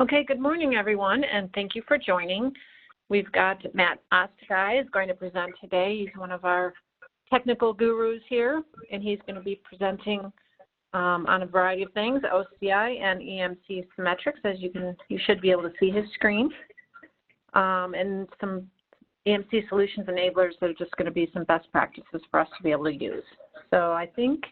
Okay, good morning, everyone, and thank you for joining. We've got Matt Ostiguy is going to present today. He's one of our technical gurus here, and he's going to be presenting on a variety of things, OCI and EMC Symmetrix, as you should be able to see his screen, and some EMC Solutions Enablers that are just going to be some best practices for us to be able to use. So I think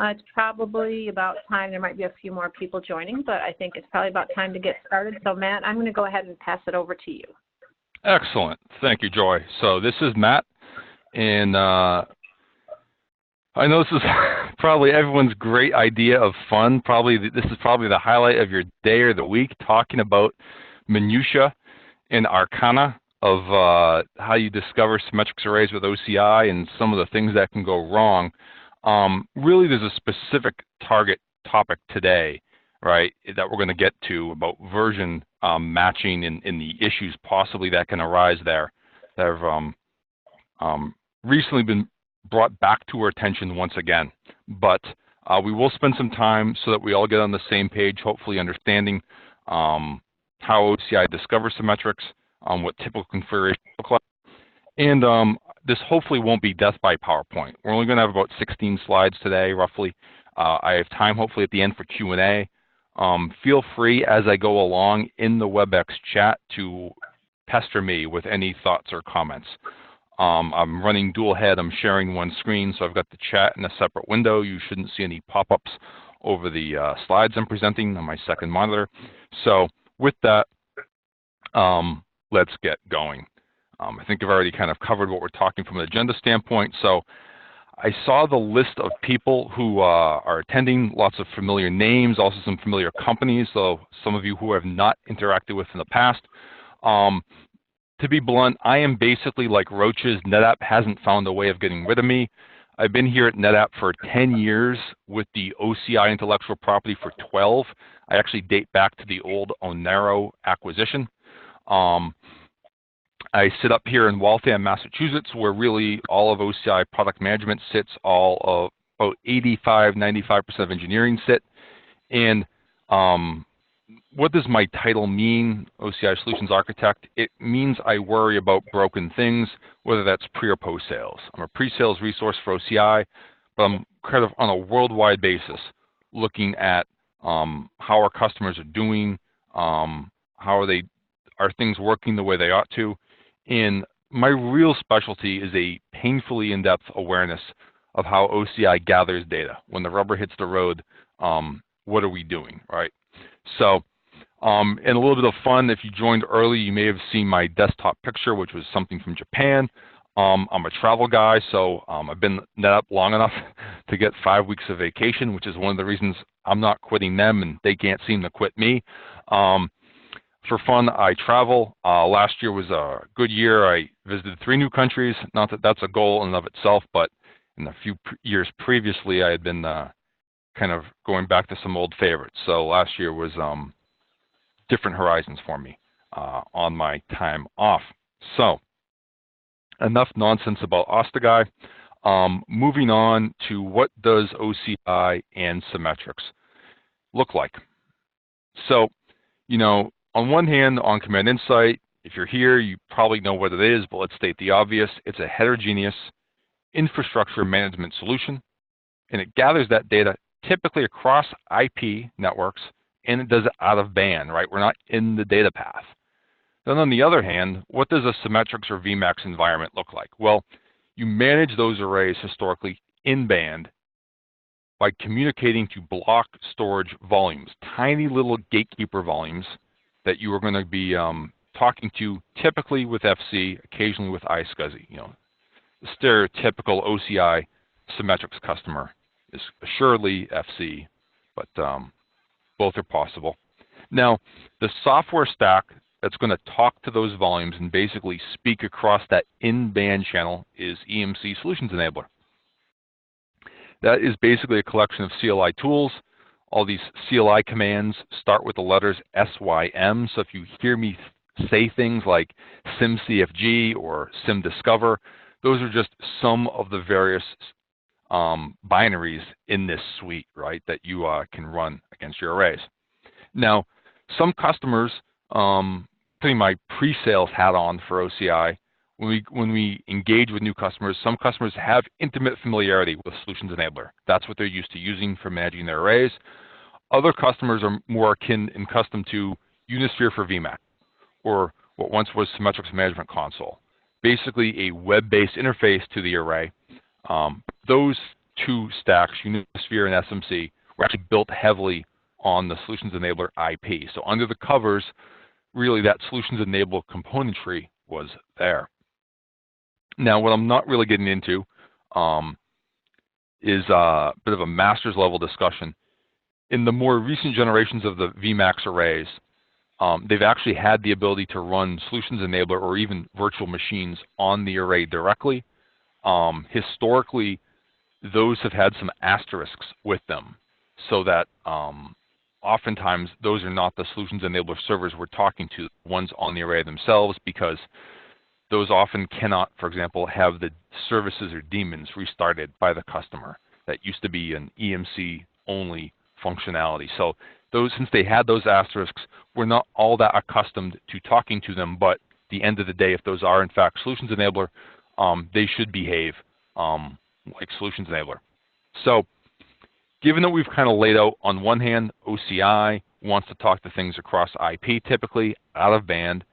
it's probably about time. There might be a few more people joining, but I think it's probably about time to get started. So Matt, I'm going to go ahead and pass it over to you. Excellent. Thank you, Joy. So this is Matt, and I know this is probably everyone's great idea of fun. This is probably the highlight of your day or the week, talking about minutia and arcana of how you discover Symmetrix arrays with OCI and some of the things that can go wrong. Really, there's a specific target topic today, right, that we're going to get to about version matching and the issues possibly that can arise there that have recently been brought back to our attention once again. But we will spend some time so that we all get on the same page, hopefully understanding how OCI discovers Symmetrix, what typical configurations look like, and this hopefully won't be death by PowerPoint. We're only going to have about 16 slides today, roughly. I have time, hopefully, at the end for Q&A. Feel free, as I go along in the WebEx chat, to pester me with any thoughts or comments. I'm running dual head. I'm sharing one screen, so I've got the chat in a separate window. You shouldn't see any pop-ups over the slides I'm presenting on my second monitor. So with that, let's get going. I think I've already kind of covered what we're talking from an agenda standpoint. So I saw the list of people who are attending, lots of familiar names, also some familiar companies, so some of you who have not interacted with in the past. To be blunt, I am basically like roaches. NetApp hasn't found a way of getting rid of me. I've been here at NetApp for 10 years with the OCI intellectual property for 12. I actually date back to the old Onero acquisition. I sit up here in Waltham, Massachusetts, where really all of OCI product management sits, all of about 85–95% of engineering sit. And what does my title mean, OCI Solutions Architect? It means I worry about broken things, whether that's pre or post sales. I'm a pre-sales resource for OCI, but I'm kind of on a worldwide basis looking at how our customers are doing, are things working the way they ought to. And my real specialty is a painfully in-depth awareness of how OCI gathers data. When the rubber hits the road, what are we doing, right? So, and a little bit of fun, if you joined early, you may have seen my desktop picture, which was something from Japan. I'm a travel guy, so I've been NetApp long enough to get 5 weeks of vacation, which is one of the reasons I'm not quitting them and they can't seem to quit me. For fun, I travel. Last year was a good year. I visited 3 new countries. Not that that's a goal in and of itself, but in the few years previously, I had been kind of going back to some old favorites. So last year was different horizons for me on my time off. So enough nonsense about Ostiguy. Moving on to what does OCI and Symmetrix look like? So, you know, on one hand, OnCommand Insight, if you're here, you probably know what it is, but let's state the obvious. It's a heterogeneous infrastructure management solution, and it gathers that data typically across IP networks, and it does it out of band, right? We're not in the data path. Then on the other hand, what does a Symmetrix or VMAX environment look like? Well, you manage those arrays historically in band by communicating to block storage volumes, tiny little gatekeeper volumes that you are going to be talking to, typically with FC, occasionally with iSCSI. You know, the stereotypical OCI Symmetrix customer is assuredly FC, but both are possible. Now, the software stack that's going to talk to those volumes and basically speak across that in-band channel is EMC Solutions Enabler. That is basically a collection of CLI tools. All these CLI commands start with the letters SYM. So if you hear me say things like SymCFG or SymDiscover, those are just some of the various binaries in this suite, right, that you can run against your arrays. Now, Some customers, putting my pre-sales hat on for OCI, when we engage with new customers, some customers have intimate familiarity with Solutions Enabler. That's what they're used to using for managing their arrays. Other customers are more akin and custom to Unisphere for VMAX, or what once was Symmetrix Management Console. Basically a web-based interface to the array. Those two stacks, Unisphere and SMC, were actually built heavily on the Solutions Enabler IP. So under the covers, really that Solutions Enabler componentry was there. Now, what I'm not really getting into is a bit of a master's level discussion. In the more recent generations of the VMAX arrays, they've actually had the ability to run Solutions Enabler or even virtual machines on the array directly. Historically, those have had some asterisks with them, so that oftentimes those are not the Solutions Enabler servers we're talking to, the ones on the array themselves, because those often cannot, for example, have the services or daemons restarted by the customer. That used to be an EMC only functionality. So those, since they had those asterisks, we're not all that accustomed to talking to them, but at the end of the day, if those are in fact Solutions Enabler, they should behave like Solutions Enabler. So given that we've kind of laid out, on one hand, OCI wants to talk to things across IP, typically out of band.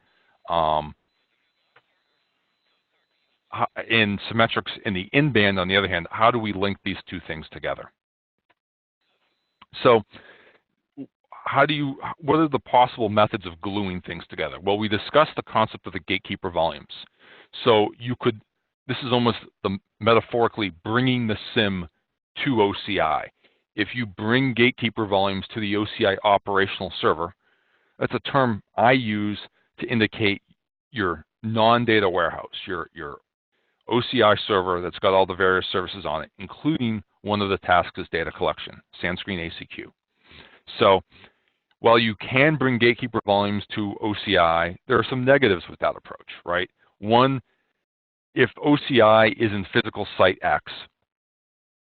In Symmetrix, in the in-band, on the other hand, how do we link these two things together? So what are the possible methods of gluing things together? Well, we discussed the concept of the gatekeeper volumes. So this is almost metaphorically bringing the Symm to OCI. If you bring gatekeeper volumes to the OCI operational server, that's a term I use to indicate your non-data warehouse, your OCI server that's got all the various services on it, including one of the tasks is data collection, Sandscreen ACQ. So while you can bring gatekeeper volumes to OCI, there are some negatives with that approach, right? One, if OCI is in physical site X,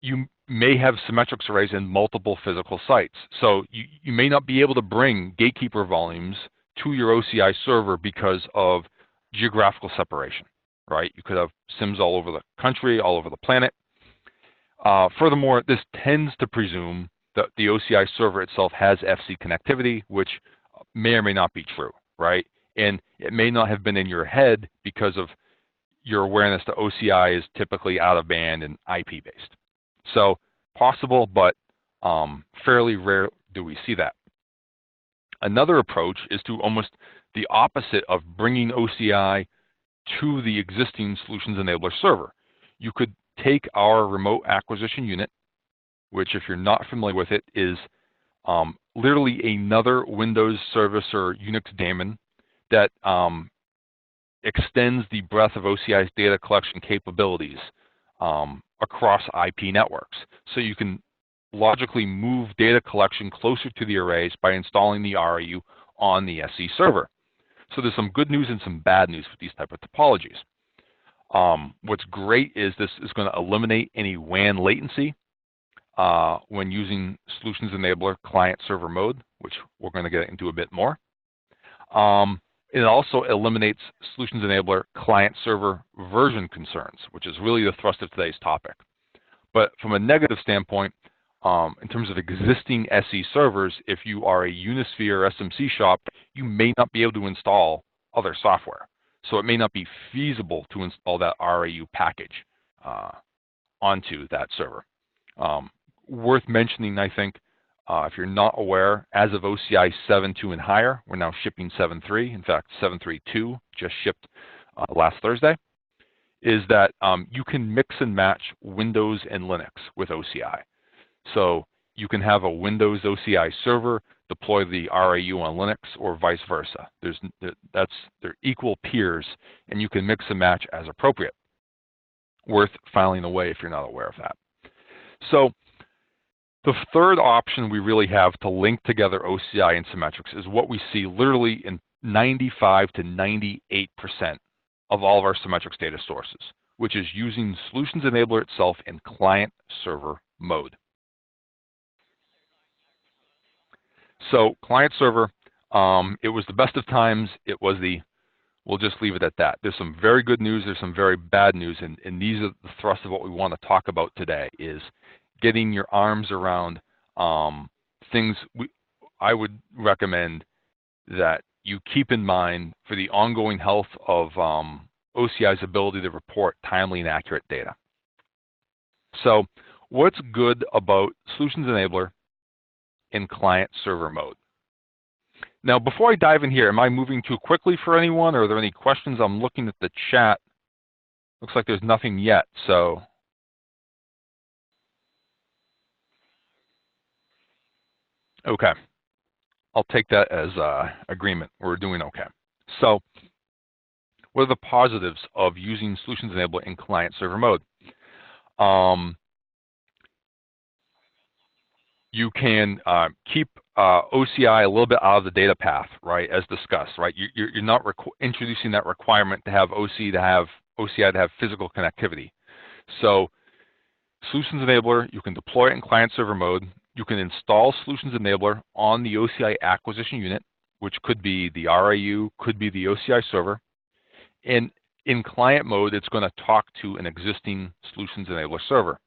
you may have Symmetrix arrays in multiple physical sites. So you may not be able to bring gatekeeper volumes to your OCI server because of geographical separation, right? You could have SIMs all over the country, all over the planet. Furthermore, this tends to presume that the OCI server itself has FC connectivity, which may or may not be true, right? And it may not have been in your head because of your awareness that OCI is typically out of band and IP based. So possible, but fairly rare do we see that. Another approach is to almost the opposite of bringing OCI to the existing Solutions Enabler server. You could take our remote acquisition unit, which if you're not familiar with it, is literally another Windows service or Unix daemon that extends the breadth of OCI's data collection capabilities across IP networks. So you can logically move data collection closer to the arrays by installing the RAU on the SE server. So there's some good news and some bad news with these type of topologies. What's great is this is going to eliminate any WAN latency when using Solutions Enabler client server mode, which we're going to get into a bit more. It also eliminates Solutions Enabler client server version concerns, which is really the thrust of today's topic. But from a negative standpoint, in terms of existing SE servers, if you are a Unisphere or SMC shop, you may not be able to install other software. So it may not be feasible to install that RAU package onto that server. Worth mentioning, I think, if you're not aware, as of OCI 7.2 and higher, we're now shipping 7.3. In fact, 7.3.2 just shipped last Thursday, is that you can mix and match Windows and Linux with OCI. So you can have a Windows OCI server deploy the RAU on Linux or vice versa. They're equal peers, and you can mix and match as appropriate. Worth filing away if you're not aware of that. So the third option we really have to link together OCI and Symmetrix is what we see literally in 95 to 98% of all of our Symmetrix data sources, which is using Solutions Enabler itself in client server mode. So client server, It was the best of times. It was the, we'll just leave it at that. There's some very good news. There's some very bad news. And these are the thrust of what we want to talk about today is getting your arms around things I would recommend that you keep in mind for the ongoing health of OCI's ability to report timely and accurate data. So what's good about Solutions Enabler in client-server mode? Now, before I dive in here, am I moving too quickly for anyone, or are there any questions? I'm looking at the chat. Looks like there's nothing yet, so. Okay, I'll take that as agreement. We're doing okay. So what are the positives of using Solutions Enabler in client-server mode? You can keep OCI a little bit out of the data path, right, as discussed, right? You're not introducing that requirement to have OCI to have physical connectivity. So Solutions Enabler, you can deploy it in client-server mode. You can install Solutions Enabler on the OCI acquisition unit, which could be the RIU, could be the OCI server. And in client mode, it's going to talk to an existing Solutions Enabler server.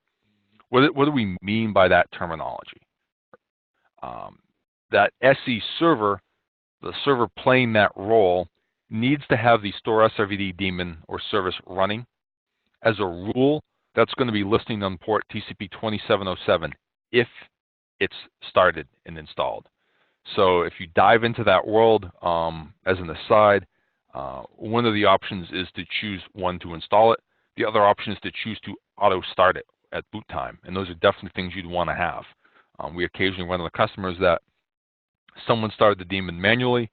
What do we mean by that terminology? That SE server, the server playing that role, needs to have the store SRVD daemon or service running. As a rule, that's going to be listening on port TCP 2707 if it's started and installed. So if you dive into that world, as an aside, one of the options is to choose one to install it. The other option is to choose to auto start it at boot time, and those are definitely things you'd want to have. We occasionally run into customers that someone started the daemon manually.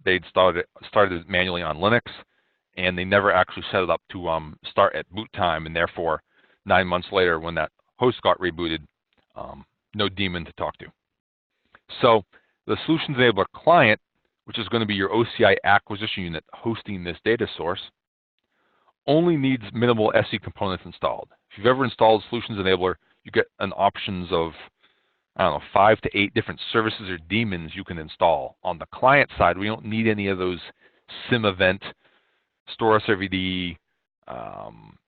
They'd started it manually on Linux, and they never actually set it up to start at boot time, and therefore 9 months later when that host got rebooted, no daemon to talk to. So the Solutions Enabler client, which is going to be your OCI acquisition unit hosting this data source, only needs minimal SE components installed. If you've ever installed Solutions Enabler, you get an options of, I don't know, 5 to 8 different services or daemons you can install. On the client side, we don't need any of those Symm event, store SRVD,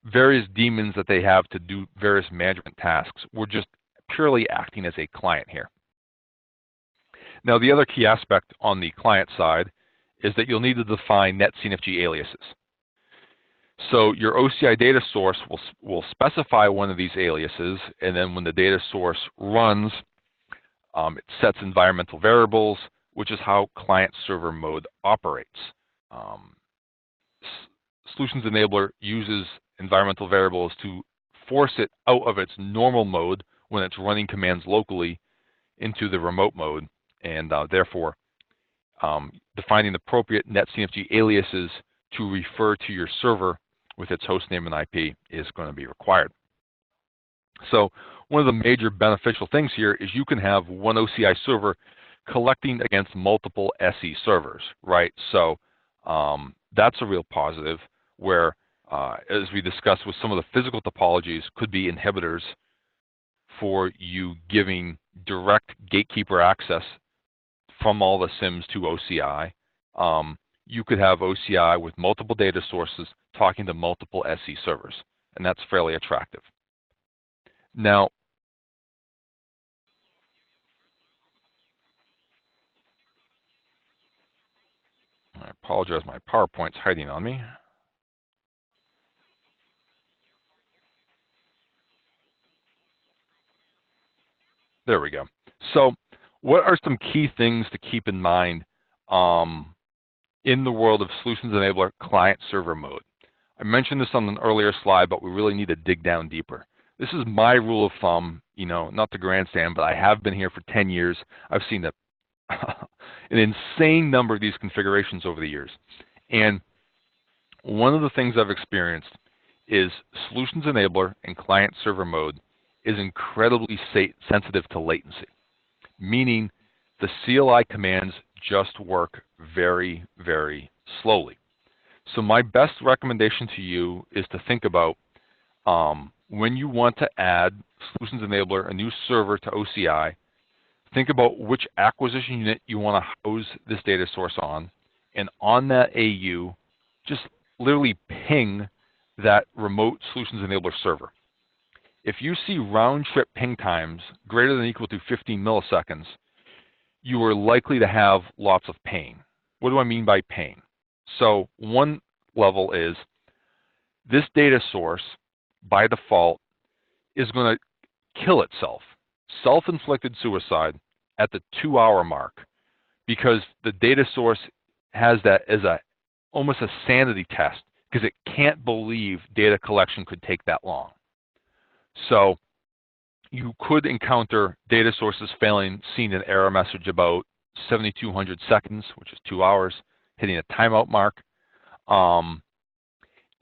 various daemons that they have to do various management tasks. We're just purely acting as a client here. Now, the other key aspect on the client side is that you'll need to define netCNFG aliases. So your OCI data source will specify one of these aliases, and then when the data source runs, it sets environmental variables, which is how client-server mode operates. Solutions Enabler uses environmental variables to force it out of its normal mode when it's running commands locally into the remote mode, and therefore defining appropriate netCNFG aliases to refer to your server with its host name and IP is going to be required. So one of the major beneficial things here is you can have one OCI server collecting against multiple SE servers, right? So that's a real positive where, as we discussed with some of the physical topologies, could be inhibitors for you giving direct gatekeeper access from all the Symms to OCI. You could have OCI with multiple data sources talking to multiple SE servers, and that's fairly attractive. Now, I apologize, my PowerPoint's hiding on me. There we go. So what are some key things to keep in mind in the world of Solutions Enabler client-server mode? I mentioned this on an earlier slide, but we really need to dig down deeper. This is my rule of thumb, you know, not the grandstand, but I have been here for 10 years. I've seen an insane number of these configurations over the years. And one of the things I've experienced is Solutions Enabler in client-server mode is incredibly sensitive to latency, meaning the CLI commands just work very, very slowly. So my best recommendation to you is to think about when you want to add Solutions Enabler, a new server to OCI, think about which acquisition unit you want to house this data source on, and on that AU, just literally ping that remote Solutions Enabler server. If you see round-trip ping times greater than or equal to 15 milliseconds, you are likely to have lots of pain. What do I mean by pain? So one level is this data source, by default, is going to kill itself, self-inflicted suicide, at the 2-hour mark, because the data source has that as almost a sanity test, because it can't believe data collection could take that long. So you could encounter data sources failing, seeing an error message about 7,200 seconds, which is 2 hours, hitting a timeout mark.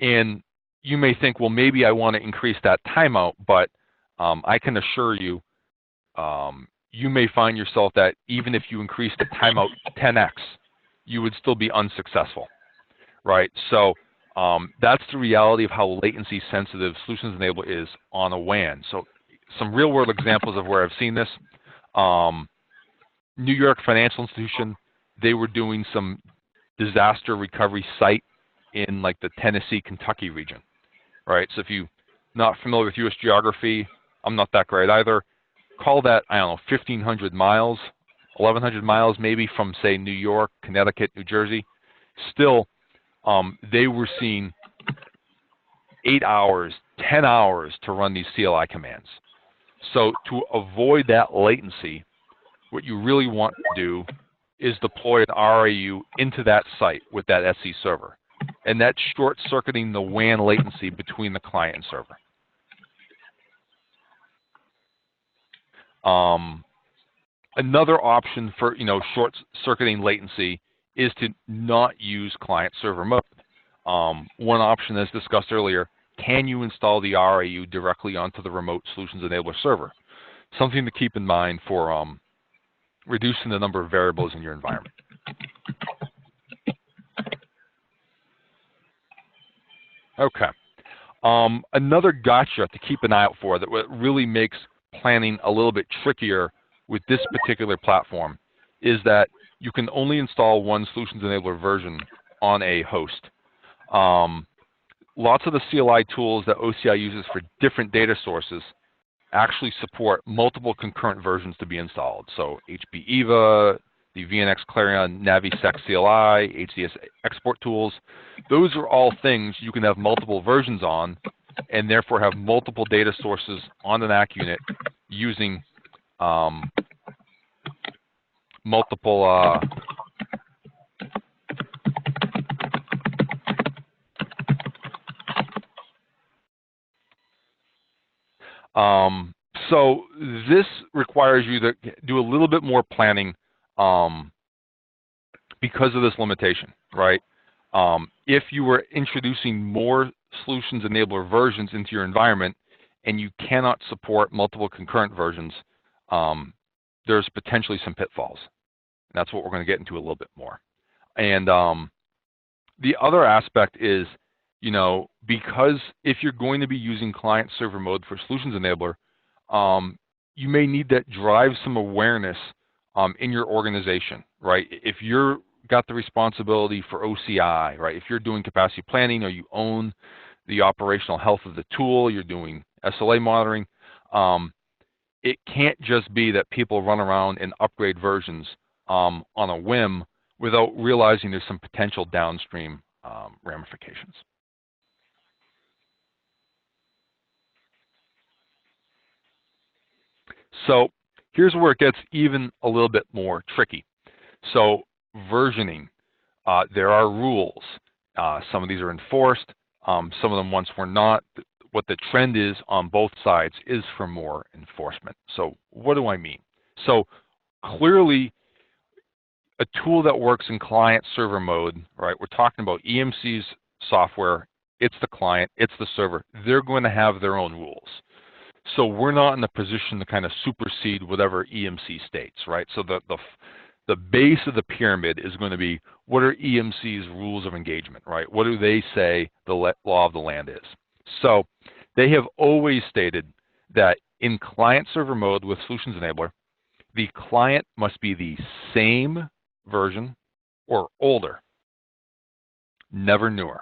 And you may think, well, maybe I want to increase that timeout, but I can assure you, you may find yourself that even if you increase the timeout 10x, you would still be unsuccessful, right? So that's the reality of how latency sensitive Solutions Enabler is on a WAN. So some real world examples of where I've seen this. New York financial institution, they were doing some disaster recovery site in like the Tennessee, Kentucky region, right? So if you're not familiar with U.S. geography, I'm not that great either. Call that, I don't know, 1,500 miles, 1,100 miles maybe from, say, New York, Connecticut, New Jersey. Still, they were seeing 8 hours, 10 hours to run these CLI commands. So to avoid that latency, what you really want to do is deploy an RAU into that site with that SC server. And that's short-circuiting the WAN latency between the client and server. Another option for short-circuiting latency is to not use client-server mode. One option, as discussed earlier, can you install the RAU directly onto the remote Solutions Enabler server? Something to keep in mind for reducing the number of variables in your environment. Okay. Another gotcha to keep an eye out for that really makes planning a little bit trickier with this particular platform is that you can only install one Solutions Enabler version on a host. Lots of the CLI tools that OCI uses for different data sources actually support multiple concurrent versions to be installed. So HP EVA, the VNX Clarion NaviSec CLI, HDS export tools, those are all things you can have multiple versions on and therefore have multiple data sources on an ACK unit using multiple so this requires you to do a little bit more planning because of this limitation, right? If you were introducing more Solutions Enabler versions into your environment and you cannot support multiple concurrent versions, there's potentially some pitfalls. And that's what we're going to get into a little bit more. And the other aspect is, because if you're going to be using client-server mode for Solutions Enabler, you may need that drive some awareness in your organization, right? If you're got the responsibility for OCI, right? If you're doing capacity planning or you own the operational health of the tool, you're doing SLA monitoring, it can't just be that people run around and upgrade versions on a whim without realizing there's some potential downstream ramifications. So here's where it gets even a little bit more tricky. So versioning, there are rules. Some of these are enforced. Some of them once were not. What the trend is on both sides is for more enforcement. So what do I mean? So clearly, a tool that works in client-server mode, right? We're talking about EMC's software. It's the client. It's the server. They're going to have their own rules. So we're not in a position to kind of supersede whatever EMC states, right? So the base of the pyramid is going to be, what are EMC's rules of engagement, right? What do they say the law of the land is? So they have always stated that in client-server mode with Solutions Enabler, the client must be the same version or older, never newer.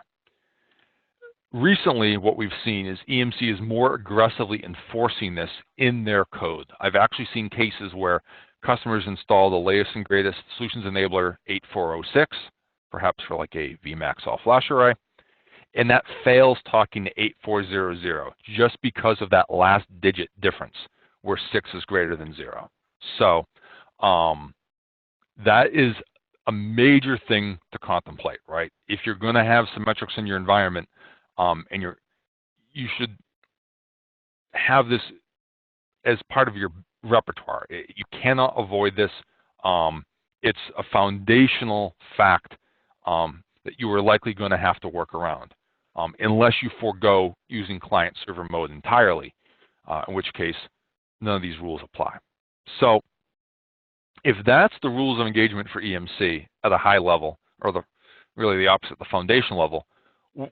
Recently, what we've seen is EMC is more aggressively enforcing this in their code. I've actually seen cases where customers install the latest and greatest Solutions Enabler 8406, perhaps for like a VMAX all-flash array, and that fails talking to 8400 just because of that last digit difference where 6 is greater than 0. So that is a major thing to contemplate, right? If you're going to have Symmetrix in your environment, and you should have this as part of your repertoire. You cannot avoid this. It's a foundational fact that you are likely going to have to work around, unless you forego using client-server mode entirely, in which case none of these rules apply. So if that's the rules of engagement for EMC at a high level, or really the opposite, the foundational level,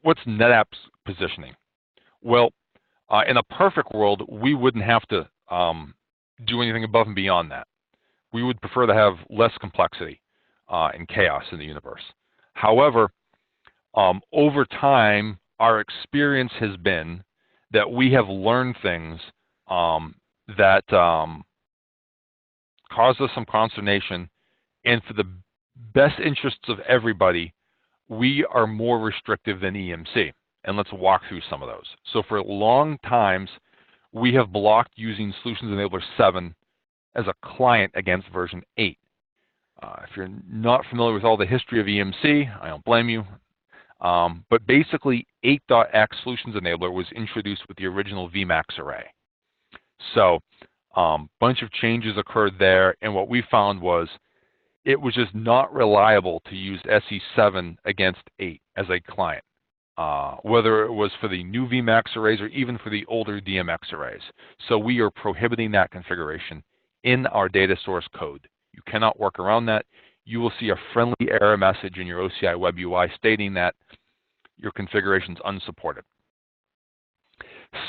what's NetApp's positioning? Well, in a perfect world, we wouldn't have to do anything above and beyond that. We would prefer to have less complexity and chaos in the universe. However, over time, our experience has been that we have learned things that cause us some consternation, and for the best interests of everybody, we are more restrictive than EMC. And let's walk through some of those. So for long times, we have blocked using Solutions Enabler 7 as a client against version 8. If you're not familiar with all the history of EMC, I don't blame you. But basically, 8.x Solutions Enabler was introduced with the original VMAX array. So a bunch of changes occurred there, and what we found was it was just not reliable to use SE7 against 8 as a client, whether it was for the new VMAX arrays or even for the older DMX arrays. So we are prohibiting that configuration in our data source code. You cannot work around that. You will see a friendly error message in your OCI Web UI stating that your configuration is unsupported.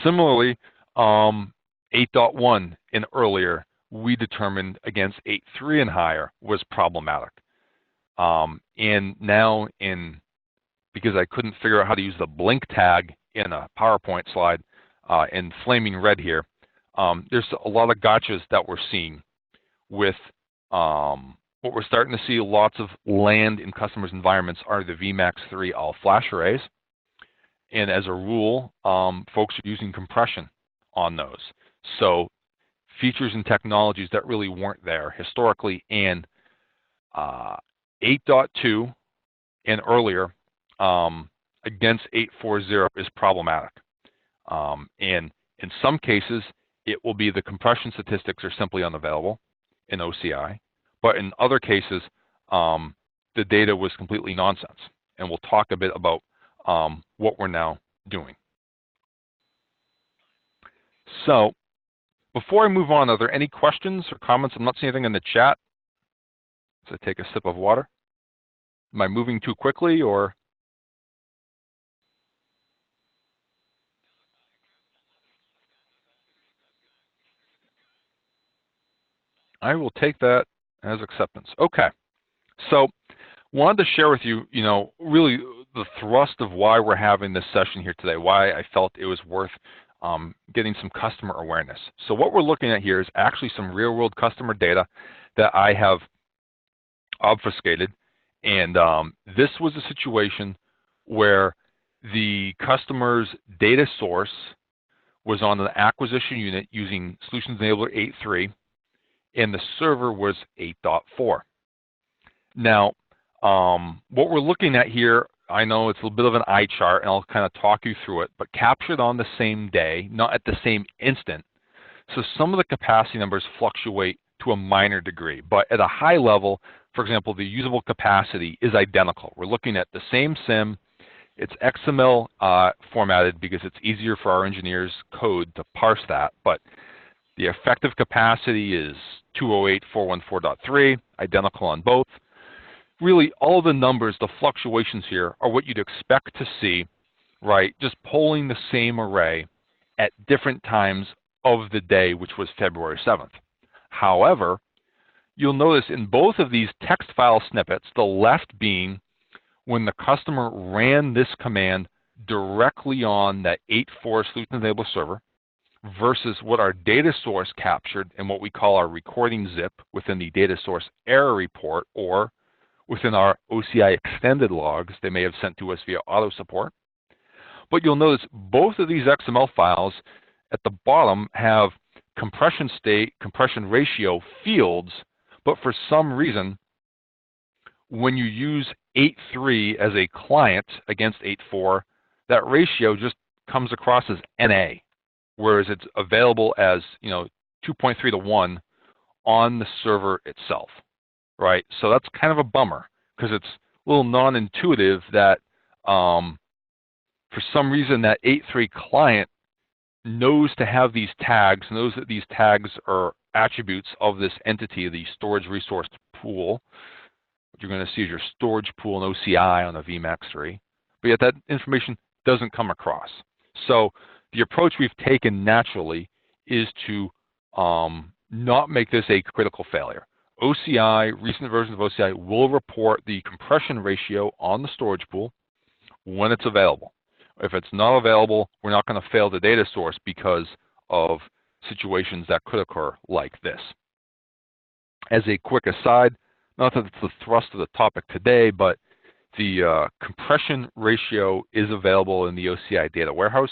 Similarly, 8.1 and earlier, we determined against 8.3 and higher was problematic. And now, because I couldn't figure out how to use the blink tag in a PowerPoint slide in flaming red here, there's a lot of gotchas that we're seeing with what we're starting to see lots of land in customers' environments are the VMAX 3 all-flash arrays. And as a rule, folks are using compression on those. So features and technologies that really weren't there historically, and 8.2 and earlier against 8.4.0 is problematic. And in some cases, it will be the compression statistics are simply unavailable in OCI, but in other cases, the data was completely nonsense. And we'll talk a bit about what we're now doing. So before I move on, are there any questions or comments? I'm not seeing anything in the chat. So I take a sip of water. Am I moving too quickly, or? I will take that as acceptance. Okay. So wanted to share with you, really the thrust of why we're having this session here today, why I felt it was worth getting some customer awareness. So what we're looking at here is actually some real-world customer data that I have obfuscated. And this was a situation where the customer's data source was on an acquisition unit using Solutions Enabler 8.3, and the server was 8.4. Now, what we're looking at here, I know it's a little bit of an eye chart, and I'll kind of talk you through it, but captured on the same day, not at the same instant. So some of the capacity numbers fluctuate to a minor degree, but at a high level, for example, the usable capacity is identical. We're looking at the same Symm. It's XML formatted because it's easier for our engineers' code to parse that, but the effective capacity is 208.414.3, identical on both. Really, all the numbers, the fluctuations here, are what you'd expect to see, right? Just polling the same array at different times of the day, which was February 7th. However, you'll notice in both of these text file snippets, the left being when the customer ran this command directly on that 8.4 Solutions Enabler server versus what our data source captured in what we call our recording zip within the data source error report or within our OCI extended logs they may have sent to us via auto support. But you'll notice both of these XML files at the bottom have compression state, compression ratio fields, but for some reason, when you use 8.3 as a client against 8.4, that ratio just comes across as NA, whereas it's available as 2.3 to 1 on the server itself, right? So that's kind of a bummer because it's a little non-intuitive that for some reason that 8.3 client knows to have these tags, knows that these tags are attributes of this entity, the storage resource pool. What you're going to see is your storage pool in OCI on a VMAX 3, but yet that information doesn't come across. So the approach we've taken naturally is to not make this a critical failure. OCI, recent versions of OCI, will report the compression ratio on the storage pool when it's available. If it's not available, we're not going to fail the data source because of situations that could occur like this. As a quick aside, not that it's the thrust of the topic today, but the compression ratio is available in the OCI data warehouse.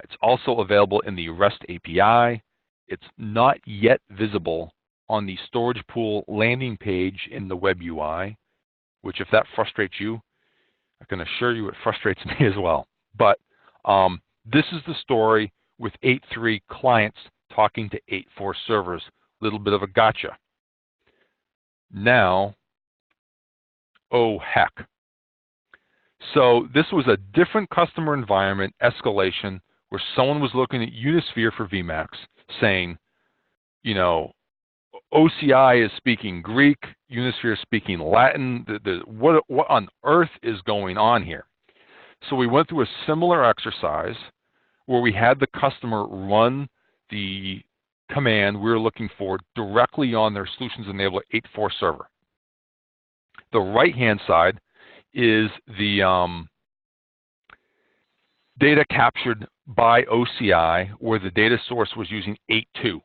It's also available in the REST API. It's not yet visible on the storage pool landing page in the web UI, which if that frustrates you, I can assure you it frustrates me as well. But this is the story with 8.3 clients talking to 8.4 servers. Little bit of a gotcha. Now, oh heck. So this was a different customer environment escalation where someone was looking at Unisphere for VMAX saying, OCI is speaking Greek, Unisphere is speaking Latin. What on earth is going on here? So we went through a similar exercise where we had the customer run the command we were looking for directly on their Solutions Enabler 8.4 server. The right-hand side is the data captured by OCI where the data source was using 8.2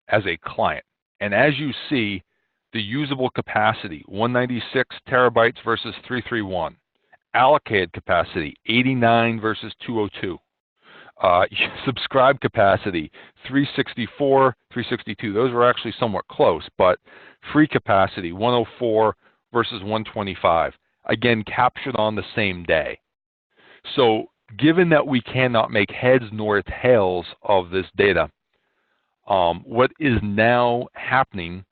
as a client. And as you see, the usable capacity, 196 terabytes versus 331. Allocated capacity, 89 versus 202. Subscribe capacity, 364, 362. Those were actually somewhat close, but free capacity, 104 versus 125. Again, captured on the same day. So given that we cannot make heads nor tails of this data, what is now happening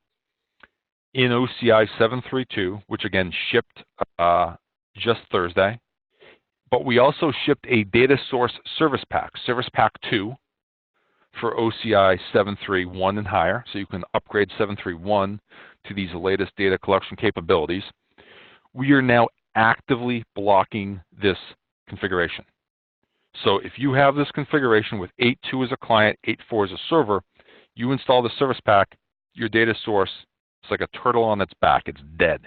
in OCI 732, which again shipped just Thursday, but we also shipped a data source service pack 2 for OCI 731 and higher, so you can upgrade 731 to these latest data collection capabilities. We are now actively blocking this configuration. So if you have this configuration with 8.2 as a client, 8.4 as a server, you install the service pack, your data source, it's like a turtle on its back, it's dead.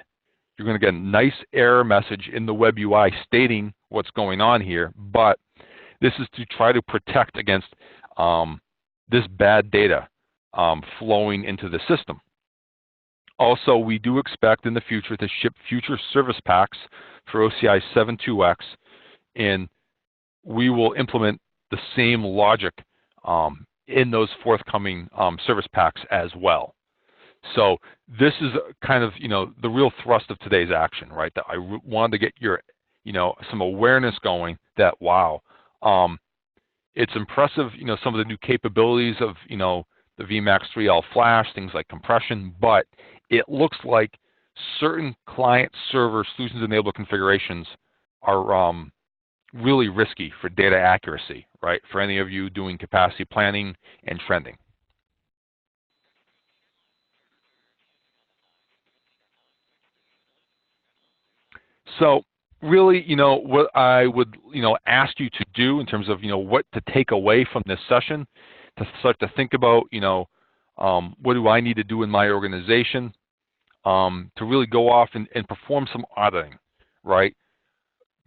You're going to get a nice error message in the web UI stating what's going on here, but this is to try to protect against this bad data flowing into the system. Also, we do expect in the future to ship future service packs for OCI 7.2x, and we will implement the same logic in those forthcoming service packs as well. So this is kind of, the real thrust of today's action, right? That I wanted to get your, some awareness going that, wow, it's impressive, some of the new capabilities of, the VMAX 3L flash, things like compression, but it looks like certain client-server Solutions Enabler configurations are really risky for data accuracy, right? For any of you doing capacity planning and trending. So really, what I would, ask you to do in terms of, what to take away from this session, to start to think about, What do I need to do in my organization to really go off and perform some auditing, right?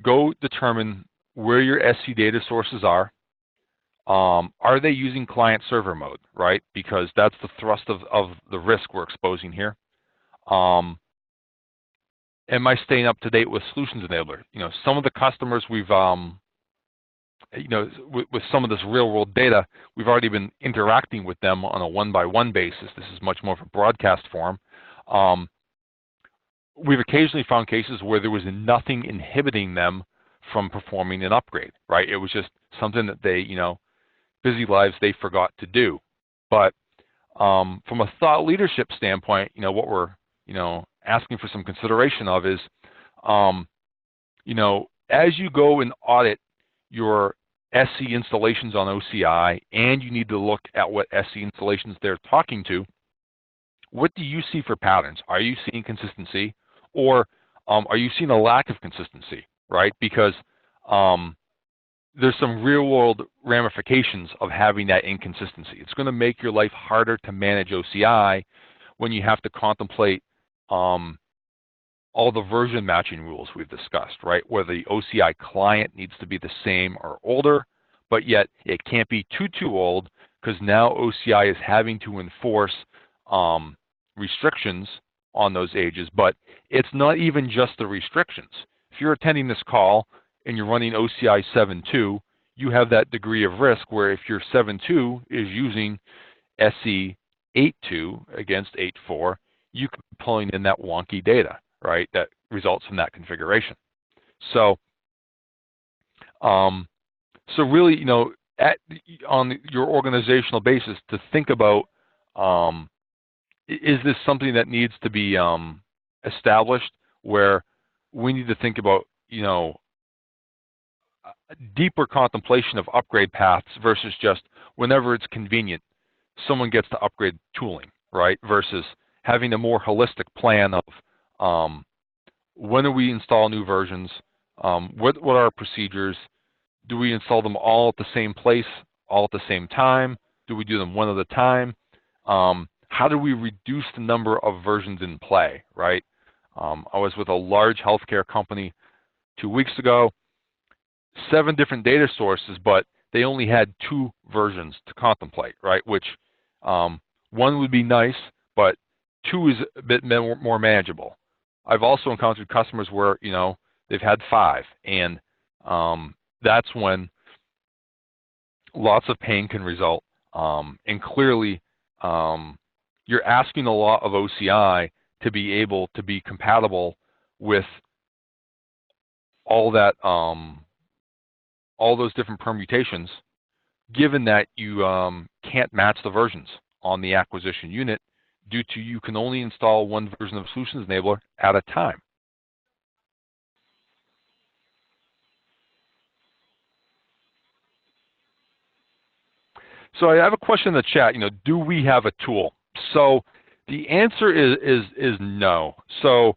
Go determine where your SC data sources are. Are they using client-server mode, right? Because that's the thrust of the risk we're exposing here. Am I staying up to date with Solutions Enabler? Some of the customers we've, with some of this real-world data, we've already been interacting with them on a one-by-one basis. This is much more of a broadcast form. We've occasionally found cases where there was nothing inhibiting them from performing an upgrade, right? It was just something that they, busy lives, they forgot to do. But from a thought leadership standpoint, what we're, asking for some consideration of is, as you go and audit your SC installations on OCI, and you need to look at what SC installations they're talking to, what do you see for patterns? Are you seeing consistency, or are you seeing a lack of consistency, right? Because there's some real-world ramifications of having that inconsistency. It's going to make your life harder to manage OCI when you have to contemplate all the version matching rules we've discussed, right? Where the OCI client needs to be the same or older, but yet it can't be too old, because now OCI is having to enforce restrictions on those ages. But it's not even just the restrictions. If you're attending this call and you're running OCI 7.2, you have that degree of risk where if your 7.2 is using SE 8.2 against 8.4, you could be pulling in that wonky data, right? That results from that configuration. So, really, on your organizational basis, to think about, is this something that needs to be established, where we need to think about, deeper contemplation of upgrade paths versus just whenever it's convenient, someone gets to upgrade tooling, right? Versus having a more holistic plan of when do we install new versions, what are our procedures, do we install them all at the same place, all at the same time, do we do them one at a time, how do we reduce the number of versions in play, right? I was with a large healthcare company 2 weeks ago, 7 different data sources, but they only had 2 versions to contemplate, right? Which one would be nice, but 2 is a bit more manageable. I've also encountered customers where, they've had 5, and that's when lots of pain can result. And clearly, you're asking a lot of OCI to be able to be compatible with all that, all those different permutations, given that you can't match the versions on the acquisition unit due to you can only install one version of Solutions Enabler at a time. So I have a question in the chat, do we have a tool? So the answer is no. So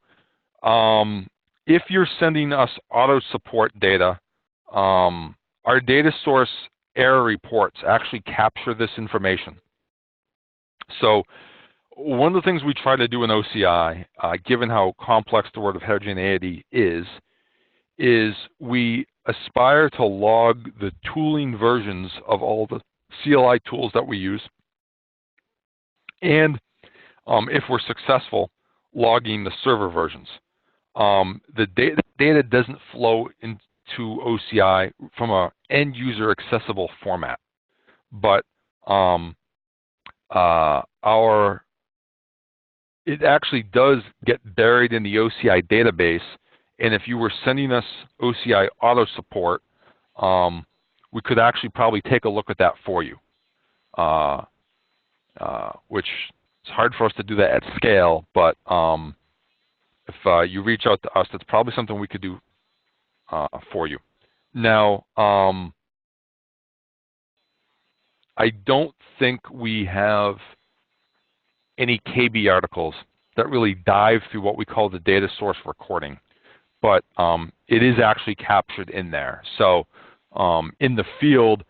if you're sending us auto support data, our data source error reports actually capture this information. So one of the things we try to do in OCI, given how complex the world of heterogeneity is we aspire to log the tooling versions of all the CLI tools that we use, and if we're successful, logging the server versions. The data doesn't flow into OCI from an end-user accessible format, but it actually does get buried in the OCI database, and if you were sending us OCI auto support, we could actually probably take a look at that for you, which it's hard for us to do that at scale, but if you reach out to us, that's probably something we could do for you. Now, I don't think we have any KB articles that really dive through what we call the data source recording, but it is actually captured in there. So in the field,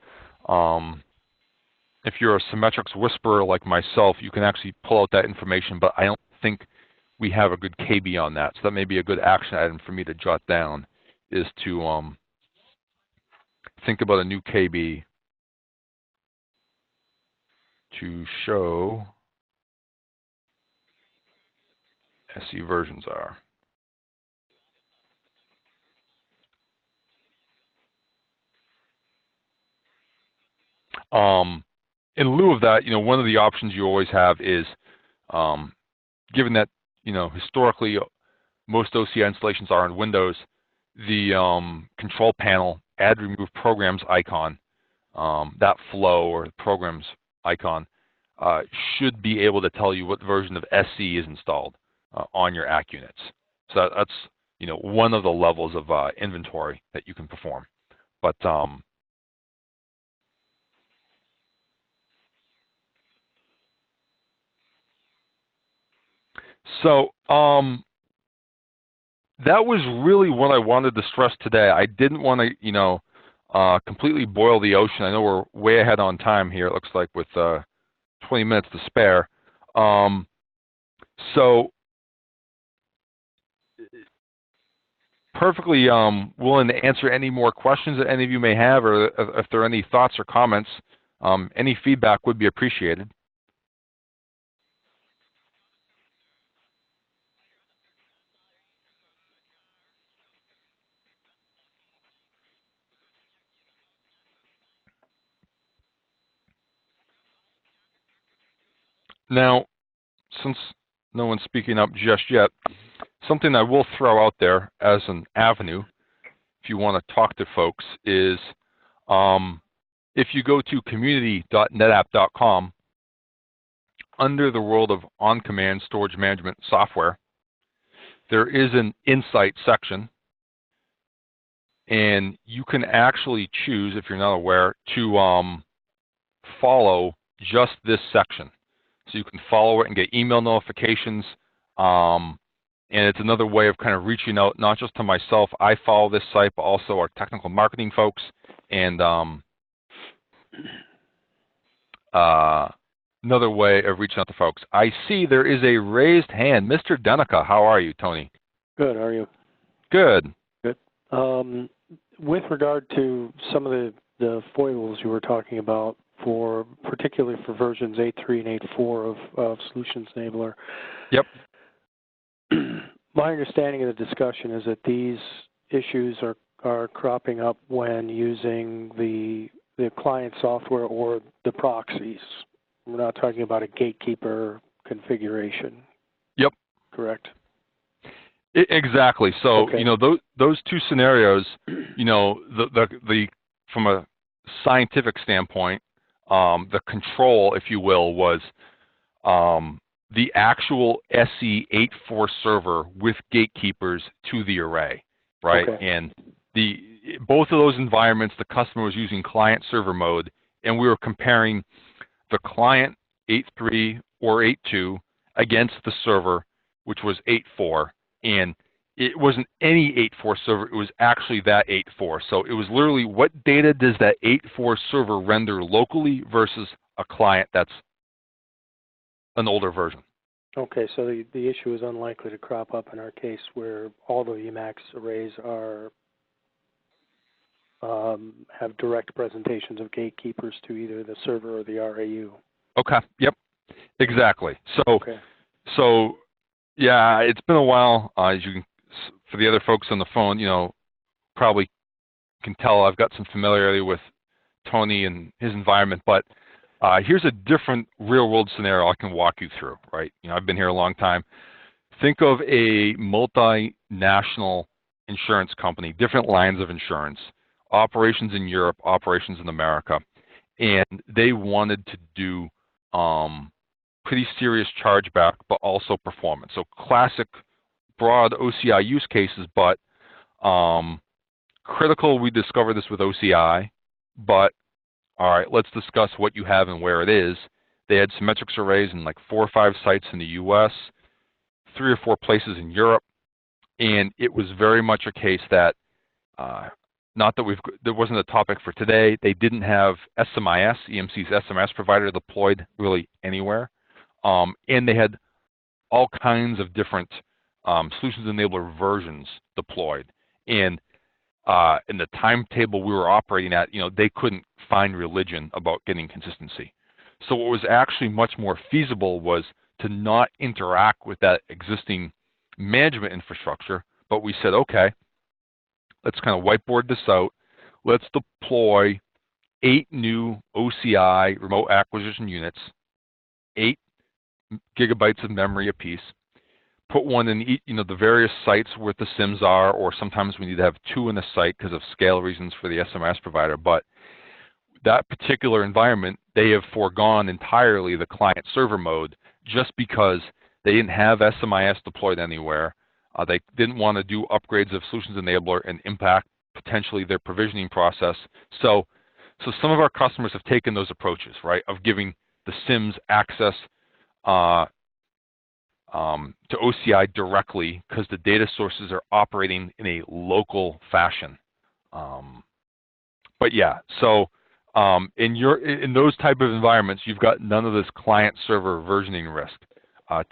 if you're a Symmetrix whisperer like myself, you can actually pull out that information, but I don't think we have a good KB on that. So that may be a good action item for me to jot down, is to think about a new KB to show SE versions are. In lieu of that, one of the options you always have is, given that, historically most OCI installations are on Windows, the control panel add remove programs icon, that flow or programs icon, should be able to tell you what version of SE is installed on your ACK units. So that's one of the levels of inventory that you can perform. But so that was really what I wanted to stress today. I didn't want to, completely boil the ocean. I know we're way ahead on time here, it looks like, with 20 minutes to spare. So perfectly willing to answer any more questions that any of you may have, or if there are any thoughts or comments. Any feedback would be appreciated. Now, since no one's speaking up just yet, something I will throw out there as an avenue, if you want to talk to folks, is if you go to community.netapp.com, under the world of OnCommand storage management software, there is an Insight section, and you can actually choose, if you're not aware, to follow just this section. So you can follow it and get email notifications, and it's another way of kind of reaching out, not just to myself. I follow this site, but also our technical marketing folks, and another way of reaching out to folks. I see there is a raised hand. Mr. Denica, how are you, Tony? Good, how are you? Good. Good. With regard to some of the foibles you were talking about, particularly for versions 8.3 and 8.4 of Solutions Enabler. Yep. My understanding of the discussion is that these issues are cropping up when using the client software or the proxies. We're not talking about a gatekeeper configuration. Yep. Correct? Exactly. So, okay. Those two scenarios, the from a scientific standpoint, the control, if you will, was the actual SE84 server with gatekeepers to the array, right? Okay. And both of those environments, the customer was using client server mode, and we were comparing the client 8.3 or 8.2 against the server, which was 8.4, and it wasn't any 8.4 server, it was actually that 8.4. So it was literally, what data does that 8.4 server render locally versus a client that's an older version. Okay, so the issue is unlikely to crop up in our case where all the Emacs arrays have direct presentations of gatekeepers to either the server or the RAU. Okay, yep, exactly. So, okay. So yeah, it's been a while. As you can, for the other folks on the phone, probably can tell I've got some familiarity with Tony and his environment, but here's a different real-world scenario I can walk you through, right? I've been here a long time. Think of a multinational insurance company, different lines of insurance, operations in Europe, operations in America, and they wanted to do pretty serious chargeback, but also performance. So classic, broad OCI use cases, but critical, we discovered this with OCI, but all right, let's discuss what you have and where it is. They had Symmetrix arrays in like 4 or 5 sites in the US, 3 or 4 places in Europe, and it was very much a case that not that there wasn't a topic for today. They didn't have SMIS, EMC's SMS provider, deployed really anywhere. And they had all kinds of different Solutions Enabler versions deployed. And in the timetable we were operating at, they couldn't find religion about getting consistency. So what was actually much more feasible was to not interact with that existing management infrastructure, but we said, okay, let's kind of whiteboard this out. Let's deploy 8 new OCI remote acquisition units, 8 gigabytes of memory apiece. Put one in the various sites where the Symms are, or sometimes we need to have 2 in a site because of scale reasons for the SMS provider. But that particular environment, they have foregone entirely the client-server mode just because they didn't have SMIS deployed anywhere. They didn't want to do upgrades of Solutions Enabler and impact potentially their provisioning process. So some of our customers have taken those approaches, right, of giving the Symms access to OCI directly because the data sources are operating in a local fashion. But yeah, so in those type of environments, you've got none of this client-server versioning risk.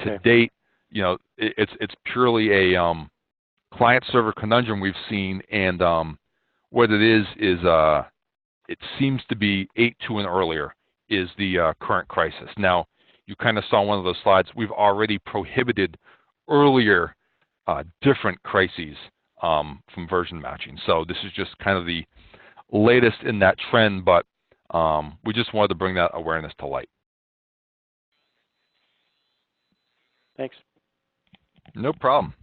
To date, it's purely a client-server conundrum we've seen, and what it is it seems to be 8.2 and earlier is the current crisis. Now, you kind of saw one of those slides. We've already prohibited earlier different crises from version matching. So this is just kind of the latest in that trend, but we just wanted to bring that awareness to light. Thanks. No problem.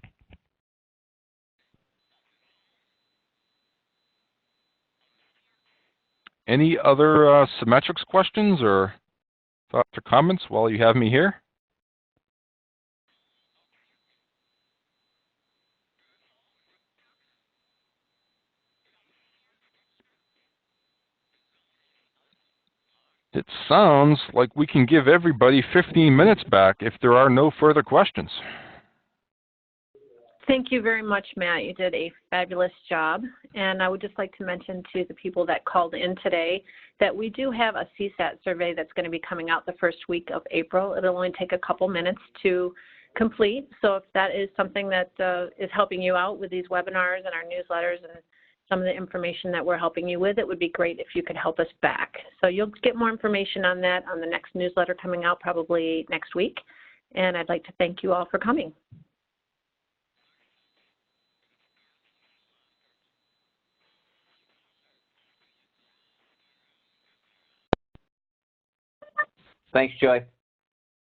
Any other Symmetrix questions or thoughts or comments while you have me here? It sounds like we can give everybody 15 minutes back if there are no further questions. Thank you very much, Matt. You did a fabulous job. And I would just like to mention to the people that called in today that we do have a CSAT survey that's going to be coming out the first week of April. It'll only take a couple minutes to complete. So if that is something that is helping you out with these webinars and our newsletters and some of the information that we're helping you with, it would be great if you could help us back. So you'll get more information on that on the next newsletter coming out probably next week. And I'd like to thank you all for coming. Thanks, Joy.